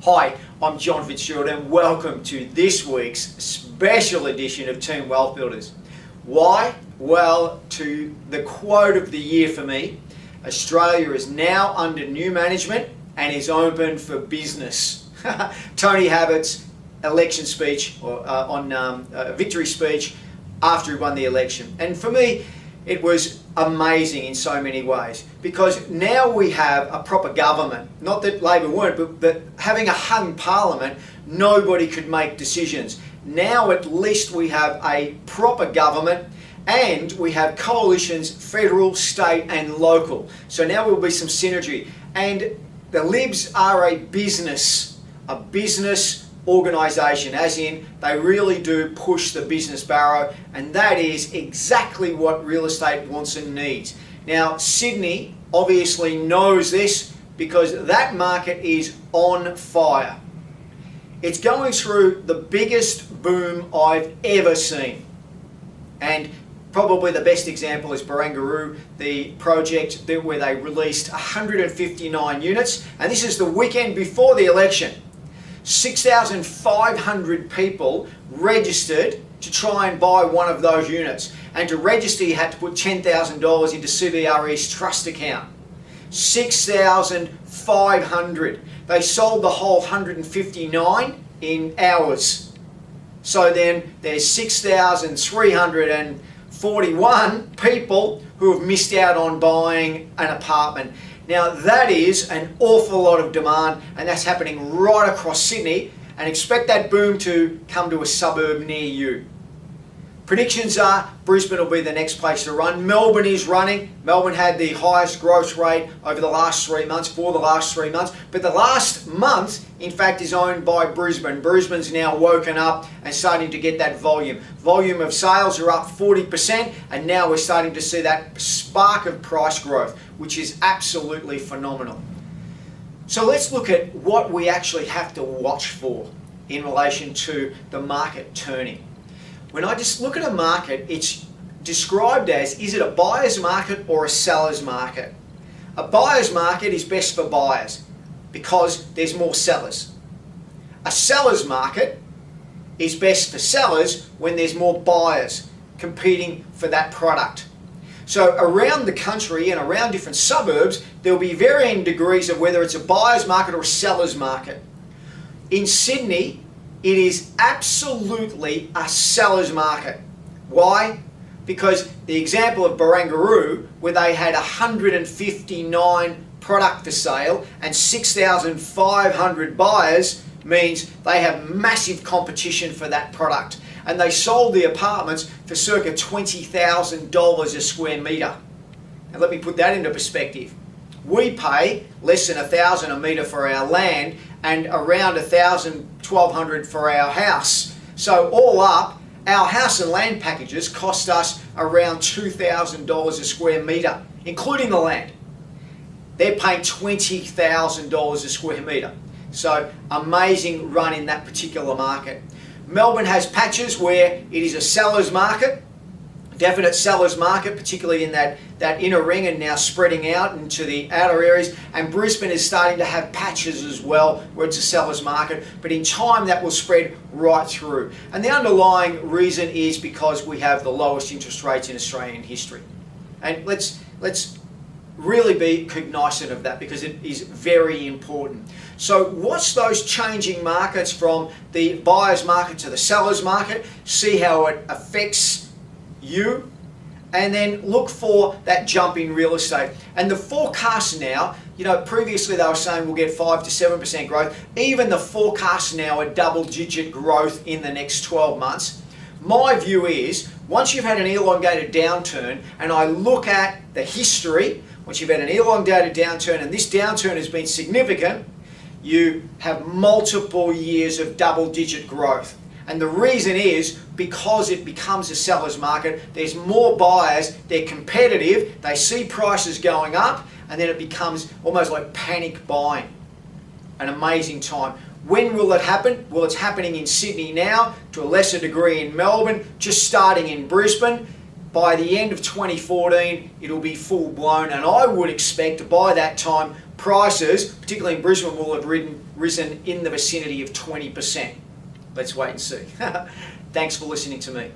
Hi, I'm John Fitzgerald and welcome to this week's special edition of Team Wealth Builders. Why? Well, to the quote of the year for me, Australia is now under new management and is open for business. Tony Abbott's election speech, or victory speech after he won the election. And for me, it was amazing in so many ways, because now we have a proper government. Not that Labor weren't, but having a hung parliament, nobody could make decisions. Now at least we have a proper government, and we have coalitions, federal, state and local. So now there will be some synergy. And the Libs are a business organisation, as in they really do push the business barrow, and that is exactly what real estate wants and needs. Now Sydney obviously knows this because that market is on fire. It's going through the biggest boom I've ever seen, and probably the best example is Barangaroo, the project where they released 159 units, and this is the weekend before the election. 6,500 people registered to try and buy one of those units, and to register you had to put $10,000 into CBRE's trust account. 6,500. They sold the whole 159 in hours. So then there's 6,341 people who have missed out on buying an apartment. Now that is an awful lot of demand, and that's happening right across Sydney, and expect that boom to come to a suburb near you. Predictions are Brisbane will be the next place to run. Melbourne is running. Melbourne had the highest growth rate over the last 3 months, but the last month in fact is owned by Brisbane. Brisbane's now woken up and starting to get that volume. Volume of sales are up 40%, and now we're starting to see that spark of price growth, which is absolutely phenomenal. So let's look at what we actually have to watch for in relation to the market turning. When I just look at a market, it's described as, is it a buyer's market or a seller's market? A buyer's market is best for buyers because there's more sellers. A seller's market is best for sellers when there's more buyers competing for that product. So around the country and around different suburbs, there will be varying degrees of whether it's a buyer's market or a seller's market. In Sydney, it is absolutely a seller's market. Why? Because the example of Barangaroo, where they had 159 product for sale and 6,500 buyers, means they have massive competition for that product. And they sold the apartments for circa $20,000 a square metre. And let me put that into perspective. We pay less than $1,000 a metre for our land and around $1,000, $1,200 for our house. So all up, our house and land packages cost us around $2,000 a square metre, including the land. They're paying $20,000 a square metre. So amazing run in that particular market. Melbourne has patches where it is a seller's market, definite seller's market, particularly in that inner ring and now spreading out into the outer areas. And Brisbane is starting to have patches as well where it's a seller's market, but in time that will spread right through. And the underlying reason is because we have the lowest interest rates in Australian history. And let's really be cognizant of that because it is very important. So watch those changing markets from the buyer's market to the seller's market, see how it affects you, and then look for that jump in real estate. And the forecast now, previously they were saying we'll get 5 to 7% growth. Even the forecast now are double-digit growth in the next 12 months. My view is, once you've had an elongated downturn, and I look at the history, once you've had an elongated downturn, and this downturn has been significant, you have multiple years of double-digit growth. And the reason is because it becomes a seller's market, there's more buyers, they're competitive, they see prices going up, and then it becomes almost like panic buying. An amazing time. When will it happen? Well, it's happening in Sydney now, to a lesser degree in Melbourne, just starting in Brisbane. By the end of 2014, it'll be full blown, and I would expect by that time prices, particularly in Brisbane, will have risen in the vicinity of 20%. Let's wait and see. Thanks for listening to me.